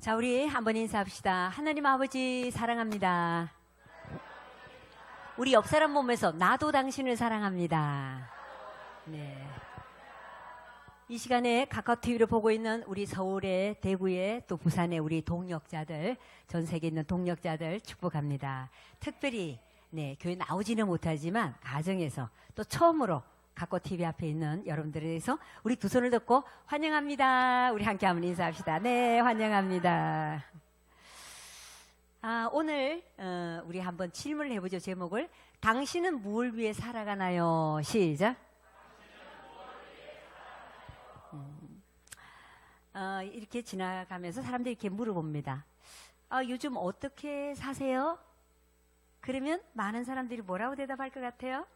자, 우리 한번 인사합시다. 하나님 아버지 사랑합니다. 우리 옆 사람 몸에서 나도 당신을 사랑합니다. 네. 이 시간에 카카오 TV를 보고 있는 우리 서울의, 대구의, 또 부산의 우리 동역자들, 전 세계에 있는 동역자들 축복합니다. 특별히 교회 나오지는 못하지만 가정에서 또 처음으로 카카오 TV 앞에 있는 여러분들에 대해서 우리 두 손을 덮고 환영합니다. 우리 함께 한번 인사합시다. 네, 환영합니다. 오늘 우리 한번 질문을 해보죠. 제목을 당신은 무엇을 위해 살아가나요? 시작. 이렇게 지나가면서 사람들이 이렇게 물어봅니다. 요즘 어떻게 사세요? 그러면 많은 사람들이 뭐라고 대답할 것 같아요?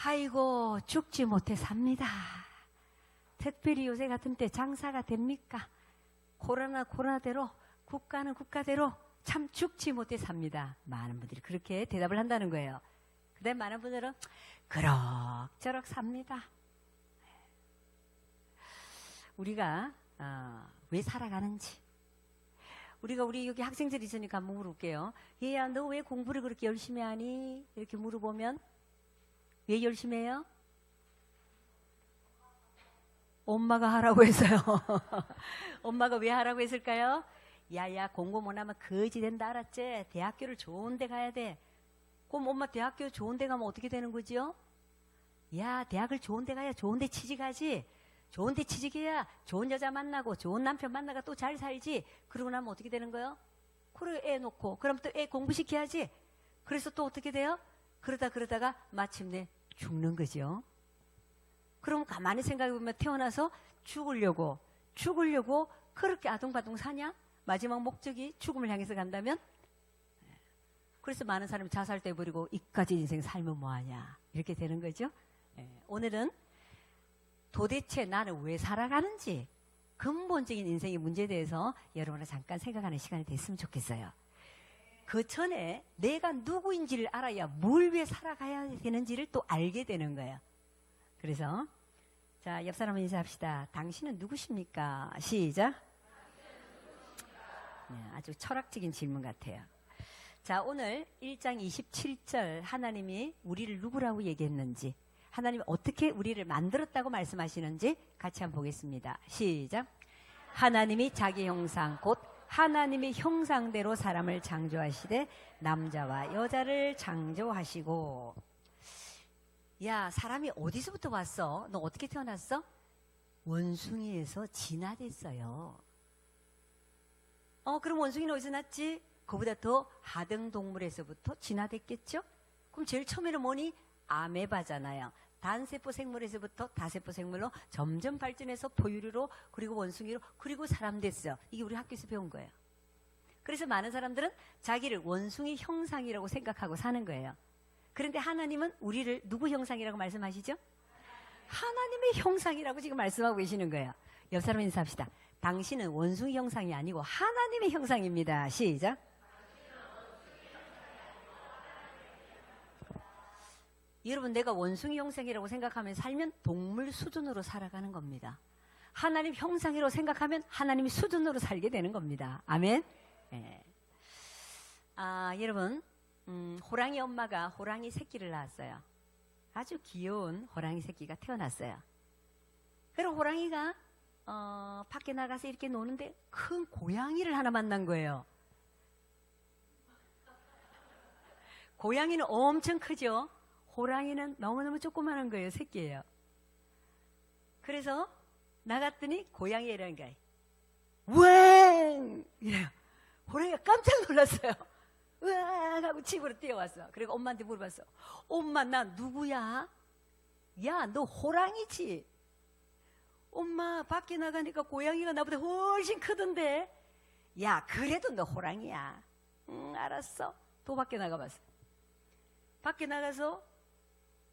아이고, 죽지 못해 삽니다. 특별히 요새 같은 때 장사가 됩니까? 코로나대로, 국가는 국가대로 참 죽지 못해 삽니다. 많은 분들이 그렇게 대답을 한다는 거예요. 그 다음에 많은 분들은 그럭저럭 삽니다. 우리가 왜 살아가는지, 우리 여기 학생들이 있으니까 한번 물어볼게요. 얘야, 너 왜 공부를 그렇게 열심히 하니? 이렇게 물어보면 왜 열심히 해요? 엄마가 하라고 해서요. 엄마가 왜 하라고 했을까요? 야야, 공부 못하면 거지 된다, 알았지? 대학교를 좋은 데 가야 돼. 그럼 엄마 대학교 좋은 데 가면 어떻게 되는 거지요? 야, 대학을 좋은 데 가야 좋은 데 취직하지. 좋은 데 취직해야 좋은 여자 만나고 좋은 남편 만나가 또 잘 살지. 그러고 나면 어떻게 되는 거예요? 그래, 애 놓고 그럼 또 애 공부시켜야지. 그래서 또 어떻게 돼요? 그러다가 마침내 죽는 거죠. 그럼 가만히 생각해보면 태어나서 죽으려고 그렇게 아둥바둥 사냐? 마지막 목적이 죽음을 향해서 간다면? 그래서 많은 사람이 자살도 해버리고 이까지 인생 살면 뭐하냐 이렇게 되는 거죠. 오늘은 도대체 나는 왜 살아가는지 근본적인 인생의 문제에 대해서 여러분과 잠깐 생각하는 시간이 됐으면 좋겠어요. 그 전에 내가 누구인지를 알아야 뭘 위해 살아가야 되는지를 또 알게 되는 거예요. 그래서 자, 옆 사람 인사합시다. 당신은 누구십니까? 시작. 아주 철학적인 질문 같아요. 자, 오늘 1장 27절 하나님이 우리를 누구라고 얘기했는지, 하나님이 어떻게 우리를 만들었다고 말씀하시는지 같이 한번 보겠습니다. 시작. 하나님이 자기 형상 곧 하나님의 형상대로 사람을 창조하시되 남자와 여자를 창조하시고. 야, 사람이 어디서부터 왔어? 너 어떻게 태어났어? 원숭이에서 진화됐어요. 그럼 원숭이는 어디서 났지? 그보다 더 하등 동물에서부터 진화됐겠죠? 그럼 제일 처음에는 뭐니? 아메바잖아요. 단세포 생물에서부터 다세포 생물로 점점 발전해서 포유류로, 그리고 원숭이로, 그리고 사람 됐어요. 이게 우리 학교에서 배운 거예요. 그래서 많은 사람들은 자기를 원숭이 형상이라고 생각하고 사는 거예요. 그런데 하나님은 우리를 누구 형상이라고 말씀하시죠? 하나님의 형상이라고 지금 말씀하고 계시는 거예요. 옆 사람 인사합시다. 당신은 원숭이 형상이 아니고 하나님의 형상입니다. 시작. 여러분, 내가 원숭이 형상이라고 생각하면 살면 동물 수준으로 살아가는 겁니다. 하나님 형상이라고 생각하면 하나님의 수준으로 살게 되는 겁니다. 아멘. 네. 여러분, 호랑이 엄마가 호랑이 새끼를 낳았어요. 아주 귀여운 호랑이 새끼가 태어났어요. 그리고 호랑이가 밖에 나가서 이렇게 노는데 큰 고양이를 하나 만난 거예요. 고양이는 엄청 크죠? 호랑이는 너무너무 조그마한 거예요. 새끼예요. 그래서 나갔더니 고양이라는 거예요. 우왕! 이래요. 호랑이가 깜짝 놀랐어요. 으악! 하고 집으로 뛰어왔어. 그리고 엄마한테 물어봤어. 엄마, 나 누구야? 야, 너 호랑이지? 엄마, 밖에 나가니까 고양이가 나보다 훨씬 크던데. 야, 그래도 너 호랑이야. 알았어. 또 밖에 나가봤어. 밖에 나가서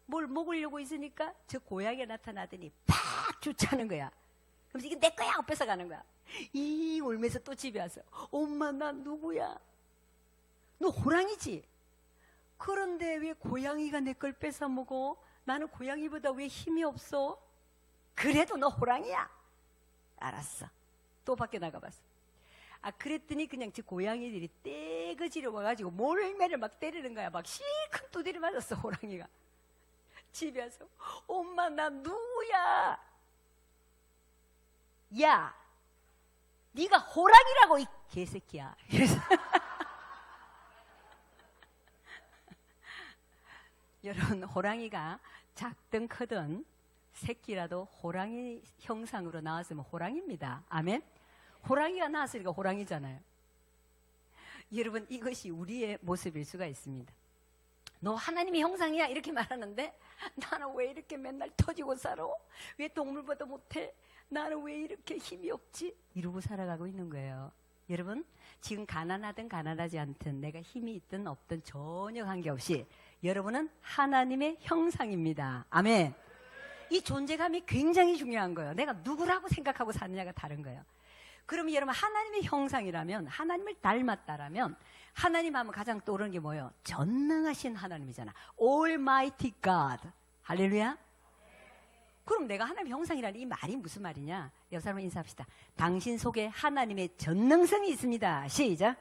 뭘 먹으려고 있으니까 저 고양이가 나타나더니 팍 주차하는 거야. 그래서 이게 내 거야 하고 뺏어가는 거야. 이 울면서 또 집에 와서 엄마, 나 누구야? 너 호랑이지? 그런데 왜 고양이가 내 걸 뺏어 먹어? 나는 고양이보다 왜 힘이 없어? 그래도 너 호랑이야. 알았어. 또 밖에 나가봤어. 그랬더니 그냥 제 고양이들이 떼거지로 와가지고 몰매를 막 때리는 거야. 막 실컷 두드려 맞았어, 호랑이가. 집에 와서, 엄마, 나 누구야? 야, 네가 호랑이라고, 이 개새끼야. 그래서 여러분, 호랑이가 작든 크든 새끼라도 호랑이 형상으로 나왔으면 호랑이입니다. 아멘? 호랑이가 나왔으니까 호랑이잖아요. 여러분, 이것이 우리의 모습일 수가 있습니다. 너 하나님의 형상이야 이렇게 말하는데 나는 왜 이렇게 맨날 터지고 살아? 왜 동물보다 못해? 나는 왜 이렇게 힘이 없지? 이러고 살아가고 있는 거예요. 여러분, 지금 가난하든 가난하지 않든 내가 힘이 있든 없든 전혀 관계없이 여러분은 하나님의 형상입니다. 아멘. 이 존재감이 굉장히 중요한 거예요. 내가 누구라고 생각하고 사느냐가 다른 거예요. 그러면 여러분, 하나님의 형상이라면, 하나님을 닮았다라면 하나님 하면 가장 떠오르는 게 뭐예요? 전능하신 하나님이잖아. Almighty God. 할렐루야. 그럼 내가 하나님의 형상이라는 이 말이 무슨 말이냐? 옆 사람을 인사합시다. 당신 속에 하나님의 전능성이 있습니다. 시작.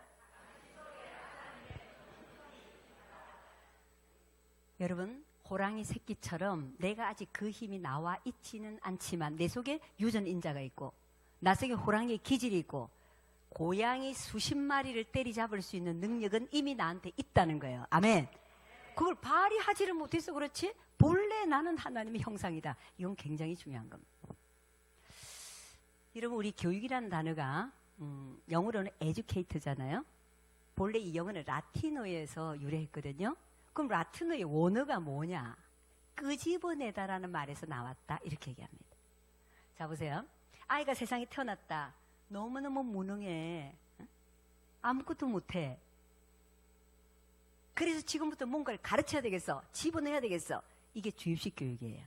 여러분, 호랑이 새끼처럼 내가 아직 그 힘이 나와 있지는 않지만 내 속에 유전인자가 있고 나 속에 호랑이의 기질이 있고 고양이 수십 마리를 때리잡을 수 있는 능력은 이미 나한테 있다는 거예요. 아멘. 그걸 발휘하지를 못해서 그렇지 본래 나는 하나님의 형상이다. 이건 굉장히 중요한 겁니다. 여러분, 우리 교육이라는 단어가 영어로는 educate잖아요. 본래 이 영어는 라틴어에서 유래했거든요. 그럼 라틴어의 원어가 뭐냐? 끄집어내다라는 말에서 나왔다 이렇게 얘기합니다. 자, 보세요. 아이가 세상에 태어났다. 너무너무 무능해. 아무것도 못해. 그래서 지금부터 뭔가를 가르쳐야 되겠어. 집어내야 되겠어. 이게 주입식 교육이에요.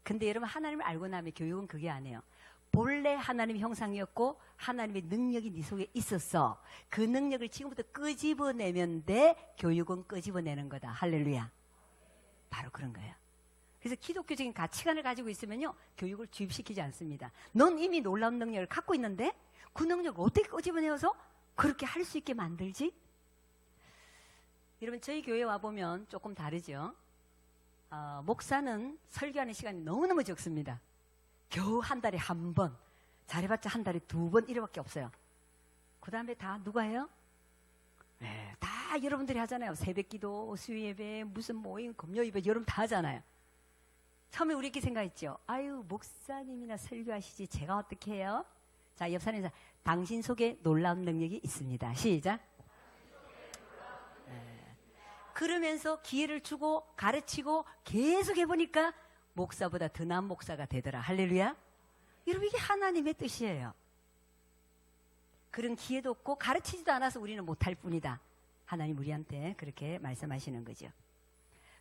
근데 여러분, 하나님을 알고 나면 교육은 그게 아니에요. 본래 하나님의 형상이었고 하나님의 능력이 네 속에 있었어. 그 능력을 지금부터 끄집어내면 돼. 교육은 끄집어내는 거다. 할렐루야. 바로 그런 거예요. 그래서 기독교적인 가치관을 가지고 있으면요, 교육을 주입시키지 않습니다. 넌 이미 놀라운 능력을 갖고 있는데 그 능력을 어떻게 끄집어내어서 그렇게 할 수 있게 만들지? 여러분, 저희 교회 와보면 조금 다르죠. 목사는 설교하는 시간이 너무너무 적습니다. 겨우 한 달에 한 번, 잘해봤자 한 달에 두 번 이래밖에 없어요. 그 다음에 다 누가 해요? 네, 다 여러분들이 하잖아요. 새벽기도, 수요예배, 무슨 모임, 금요예배, 여러분 다 하잖아요. 처음에 우리 이렇게 생각했죠. 아유, 목사님이나 설교하시지 제가 어떻게 해요? 자, 옆 사람이 당신 속에 놀라운 능력이 있습니다. 시작. 네. 그러면서 기회를 주고 가르치고 계속 해보니까 목사보다 더 나은 목사가 되더라. 할렐루야. 여러분, 이게 하나님의 뜻이에요. 그런 기회도 없고 가르치지도 않아서 우리는 못할 뿐이다. 하나님 우리한테 그렇게 말씀하시는 거죠.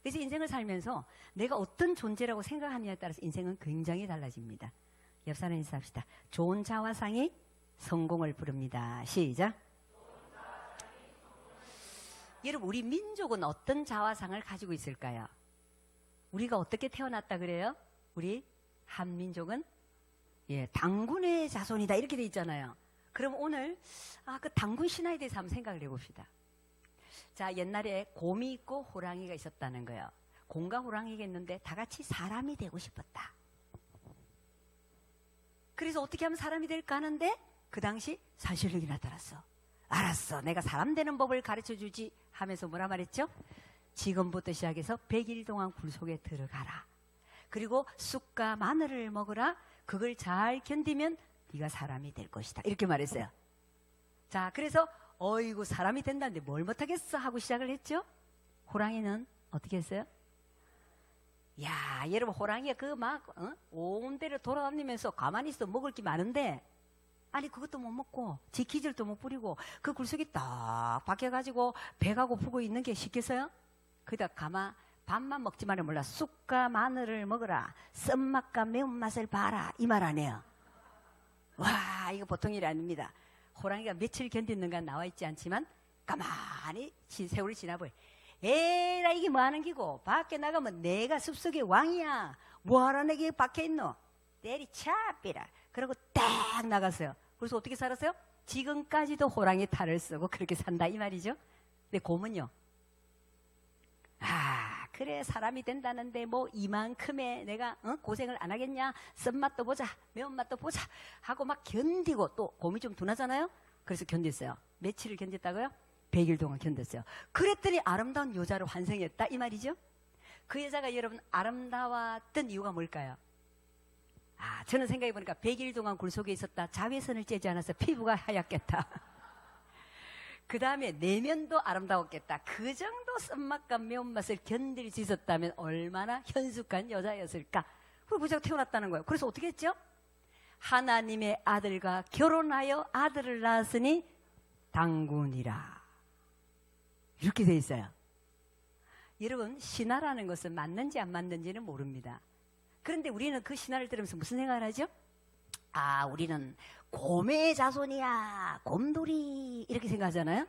그래서 인생을 살면서 내가 어떤 존재라고 생각하느냐에 따라서 인생은 굉장히 달라집니다. 옆 사람 인사합시다. 좋은 자화상이 성공을 부릅니다. 시작. 여러분, 우리 민족은 어떤 자화상을 가지고 있을까요? 우리가 어떻게 태어났다 그래요? 우리 한민족은 당군의 자손이다 이렇게 돼 있잖아요. 그럼 오늘 그 당군 신화에 대해서 한번 생각을 해봅시다. 자, 옛날에 곰이 있고 호랑이가 있었다는 거예요. 곰과 호랑이가 있는데 다 같이 사람이 되고 싶었다. 그래서 어떻게 하면 사람이 될까 하는데 그 당시 산신령이 나타났어. 알았어, 내가 사람 되는 법을 가르쳐주지 하면서 뭐라 말했죠? 지금부터 시작해서 100일 동안 굴 속에 들어가라. 그리고 쑥과 마늘을 먹으라. 그걸 잘 견디면 네가 사람이 될 것이다. 이렇게 말했어요. 자, 그래서 어이구 사람이 된다는데 뭘 못하겠어 하고 시작을 했죠. 호랑이는 어떻게 했어요? 야, 여러분, 호랑이가 온 데를 돌아다니면서 가만히 있어 먹을 게 많은데 아니 그것도 못 먹고 지키질도 못 부리고 그 굴속에 딱 박혀가지고 배가 고프고 있는 게 쉽겠어요? 그다 밥만 먹지만은 몰라. 쑥과 마늘을 먹어라. 쓴맛과 매운맛을 봐라. 이 말 아니에요. 와, 이거 보통 일이 아닙니다. 호랑이가 며칠 견디는가 나와 있지 않지만 가만히 세월이 지나버려. 에라, 이게 뭐하는 기고 밖에 나가면 내가 숲속의 왕이야. 뭐하러 내게 밖에 있노? 때리차삐라. 그러고 딱 나갔어요. 그래서 어떻게 살았어요? 지금까지도 호랑이 탈을 쓰고 그렇게 산다 이 말이죠. 근데 곰은요. 아, 그래 사람이 된다는데 뭐 이만큼의 내가 고생을 안 하겠냐? 쓴맛도 보자, 매운맛도 보자 하고 막 견디고, 또 곰이 좀 둔하잖아요. 그래서 견뎠어요. 며칠을 견뎠다고요? 100일 동안 견뎠어요. 그랬더니 아름다운 여자로 환생했다 이 말이죠. 그 여자가 여러분 아름다웠던 이유가 뭘까요? 아, 저는 생각해보니까 100일 동안 굴 속에 있었다. 자외선을 쬐지 않아서 피부가 하얗겠다. 그 다음에 내면도 아름다웠겠다. 그 정도 쓴맛과 매운맛을 견딜 수 있었다면 얼마나 현숙한 여자였을까. 그리고 무조건 태어났다는 거예요. 그래서 어떻게 했죠? 하나님의 아들과 결혼하여 아들을 낳았으니 당군이라. 이렇게 돼 있어요. 여러분, 신화라는 것은 맞는지 안 맞는지는 모릅니다. 그런데 우리는 그 신화를 들으면서 무슨 생각을 하죠? 아, 우리는 곰의 자손이야, 곰돌이, 이렇게 생각하잖아요.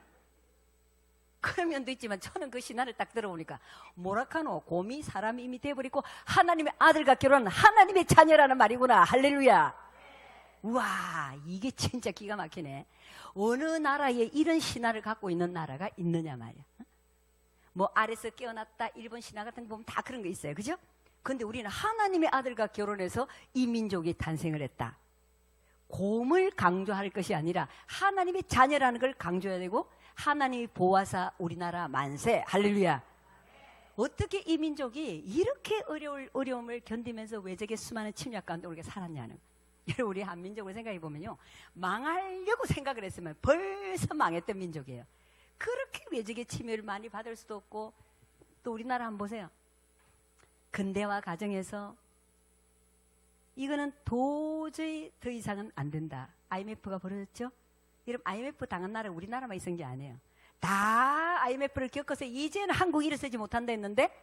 그런 면도 있지만 저는 그 신화를 딱 들어보니까 뭐라카노, 곰이 사람이 이미 돼버리고 하나님의 아들과 결혼한 하나님의 자녀라는 말이구나. 할렐루야. 우와, 이게 진짜 기가 막히네. 어느 나라에 이런 신화를 갖고 있는 나라가 있느냐 말이야. 뭐 아래서 깨어났다, 일본 신화 같은 거 보면 다 그런 거 있어요. 그죠? 근데 우리는 하나님의 아들과 결혼해서 이 민족이 탄생을 했다. 곰을 강조할 것이 아니라 하나님의 자녀라는 걸 강조해야 되고, 하나님이 보아사 우리나라 만세. 할렐루야. 어떻게 이 민족이 이렇게 어려움을 견디면서 외적의 수많은 침략 가운데 우리가 살았냐는. 여러분, 우리 한민족을 생각해 보면요, 망하려고 생각을 했으면 벌써 망했던 민족이에요. 그렇게 외적의 침해를 많이 받을 수도 없고. 또 우리나라 한번 보세요. 근대화 과정에서 이거는 도저히 더 이상은 안 된다. IMF가 벌어졌죠? 여러분, IMF 당한 나라 우리나라만 있은 게 아니에요. 다 IMF를 겪어서 이제는 한국이 일어서지 못한다 했는데,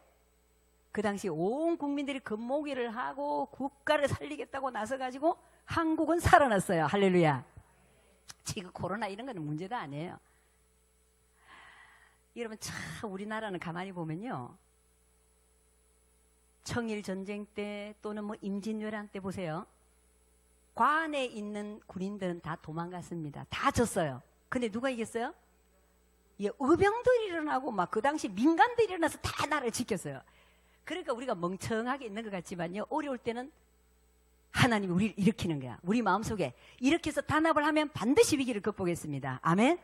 그 당시 온 국민들이 금모기를 하고 국가를 살리겠다고 나서가지고 한국은 살아났어요. 할렐루야. 지금 코로나 이런 거는 문제도 아니에요. 여러분, 참 우리나라는 가만히 보면요, 청일전쟁 때 또는 뭐 임진왜란 때 보세요. 관에 있는 군인들은 다 도망갔습니다. 다 졌어요. 근데 누가 이겼어요? 예, 의병들이 일어나고 막 그 당시 민간들이 일어나서 다 나라를 지켰어요. 그러니까 우리가 멍청하게 있는 것 같지만요, 어려울 때는 하나님이 우리를 일으키는 거야. 우리 마음속에 이렇게 해서 단합을 하면 반드시 위기를 극복했습니다. 아멘.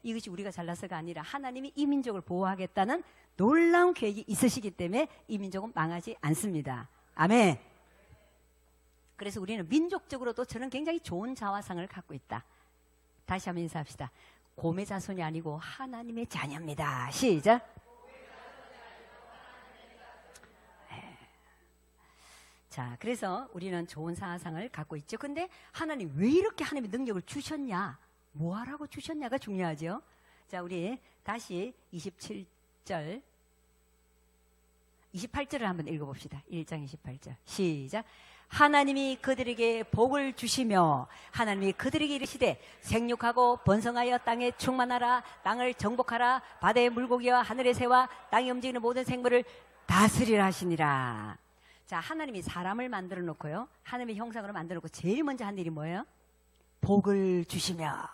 이것이 우리가 잘나서가 아니라 하나님이 이 민족을 보호하겠다는 놀라운 계획이 있으시기 때문에 이 민족은 망하지 않습니다. 아멘. 그래서 우리는 민족적으로도 저는 굉장히 좋은 자화상을 갖고 있다. 다시 한번 인사합시다. 곰의 자손이 아니고 하나님의 자녀입니다. 시작. 자, 그래서 우리는 좋은 자화상을 갖고 있죠. 근데 하나님 왜 이렇게 하나님의 능력을 주셨냐, 뭐 하라고 주셨냐가 중요하죠. 자, 우리 다시 27절 28절을 한번 읽어봅시다. 1장 28절 시작. 하나님이 그들에게 복을 주시며 하나님이 그들에게 이르시되 생육하고 번성하여 땅에 충만하라. 땅을 정복하라. 바다의 물고기와 하늘의 새와 땅에 움직이는 모든 생물을 다스리라 하시니라. 자, 하나님이 사람을 만들어 놓고요, 하나님의 형상으로 만들어 놓고 제일 먼저 한 일이 뭐예요? 복을 주시며.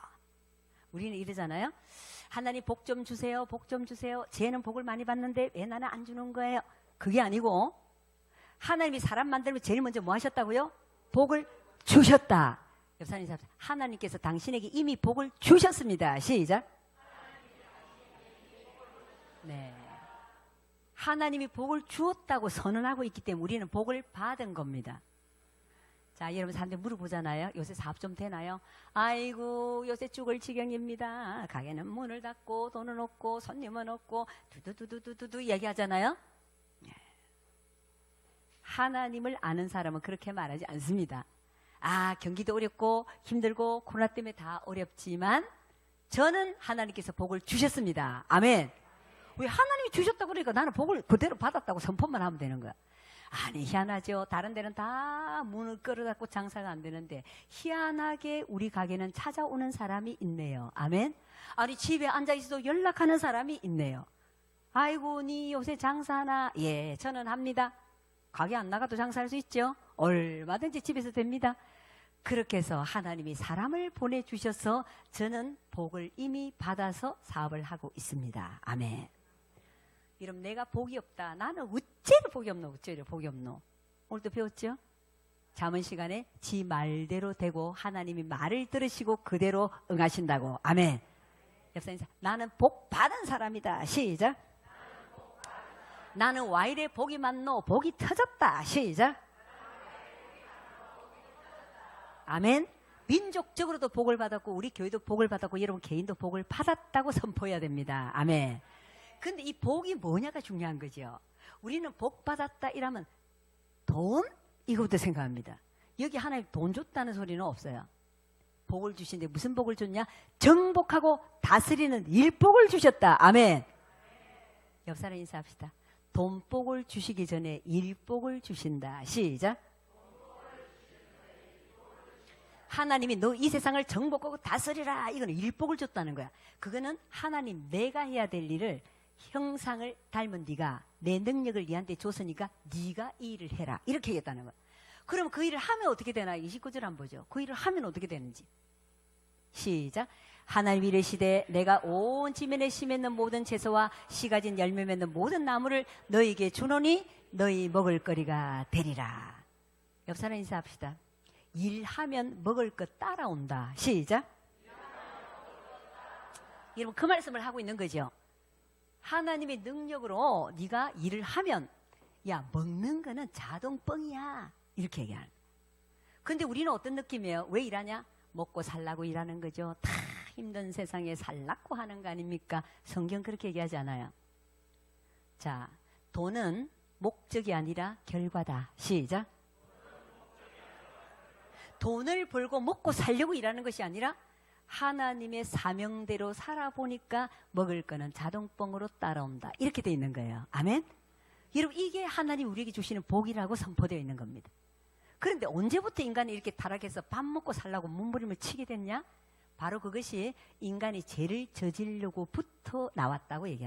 우리는 이러잖아요. 하나님 복 좀 주세요. 복 좀 주세요. 쟤는 복을 많이 받는데 왜 나는 안 주는 거예요? 그게 아니고, 하나님이 사람 만들면 제일 먼저 뭐 하셨다고요? 복을 주셨다. 옆사님, 하나님께서 당신에게 이미 복을 주셨습니다. 시작. 네. 하나님이 복을 주었다고 선언하고 있기 때문에 우리는 복을 받은 겁니다. 자, 여러분, 사람들 물어보잖아요. 요새 사업 좀 되나요? 아이고, 요새 죽을 지경입니다. 가게는 문을 닫고 돈은 없고 손님은 없고 두두두두두두 얘기하잖아요. 하나님을 아는 사람은 그렇게 말하지 않습니다. 아, 경기도 어렵고 힘들고 코로나 때문에 다 어렵지만 저는 하나님께서 복을 주셨습니다. 아멘. 왜 하나님이 주셨다고 그러니까 나는 복을 그대로 받았다고 선포만 하면 되는 거야. 아니, 희한하죠. 다른 데는 다 문을 끌어닫고 장사가 안 되는데 희한하게 우리 가게는 찾아오는 사람이 있네요. 아멘. 아니, 집에 앉아있어도 연락하는 사람이 있네요. 아이고, 니 요새 장사하나? 예, 저는 합니다. 가게 안 나가도 장사할 수 있죠. 얼마든지 집에서 됩니다. 그렇게 해서 하나님이 사람을 보내주셔서 저는 복을 이미 받아서 사업을 하고 있습니다. 아멘. 여러분, 내가 복이 없다. 나는 어째로 복이 없노? 어째로 복이 없노? 오늘도 배웠죠? 잠언 시간에 지 말대로 되고 하나님이 말을 들으시고 그대로 응하신다고. 아멘. 옆사님, 나는 복 받은 사람이다. 시작. 나는 와 이래 복이 많노? 복이 터졌다. 시작. 아멘. 민족적으로도 복을 받았고 우리 교회도 복을 받았고 여러분 개인도 복을 받았다고 선포해야 됩니다. 아멘. 근데 이 복이 뭐냐가 중요한 거죠. 우리는 복 받았다 이러면 돈? 이거부터 생각합니다. 여기 하나님 돈 줬다는 소리는 없어요. 복을 주신데 무슨 복을 줬냐? 정복하고 다스리는 일복을 주셨다. 아멘. 옆 사람 인사합시다. 돈복을 주시기 전에 일복을 주신다. 시작. 하나님이 너 이 세상을 정복하고 다스리라. 이거는 일복을 줬다는 거야. 그거는 하나님 내가 해야 될 일을 형상을 닮은 네가 내 능력을 네한테 줬으니까 네가 이 일을 해라. 이렇게 얘기했다는 거야. 그럼 그 일을 하면 어떻게 되나? 29절 한번 보죠. 그 일을 하면 어떻게 되는지. 시작. 하나님이 이르시되 내가 온 지면에 심했는 모든 채소와 씨 가진 열매 맺는 모든 나무를 너희에게 주노니 너희 먹을 거리가 되리라. 옆 사람 인사합시다. 일하면 먹을 것 따라온다. 시작. 여러분 그 말씀을 하고 있는 거죠. 하나님의 능력으로 네가 일을 하면 야 먹는 거는 자동 뻥이야. 이렇게 얘기하는. 근데 우리는 어떤 느낌이에요? 왜 일하냐? 먹고 살라고 일하는 거죠. 다 힘든 세상에 살라고 하는 거 아닙니까? 성경 그렇게 얘기하지 않아요. 자, 돈은 목적이 아니라 결과다. 시작. 돈을 벌고 먹고 살려고 일하는 것이 아니라 하나님의 사명대로 살아보니까 먹을 거는 자동뻥으로 따라온다. 이렇게 돼 있는 거예요. 아멘? 여러분 이게 하나님 우리에게 주시는 복이라고 선포되어 있는 겁니다. 그런데 언제부터 인간이 이렇게 타락해서 밥 먹고 살라고 몸부림을 치게 됐냐? 바로 그것이 인간이 죄를 저지르려고부터 나왔다고 얘기합니다.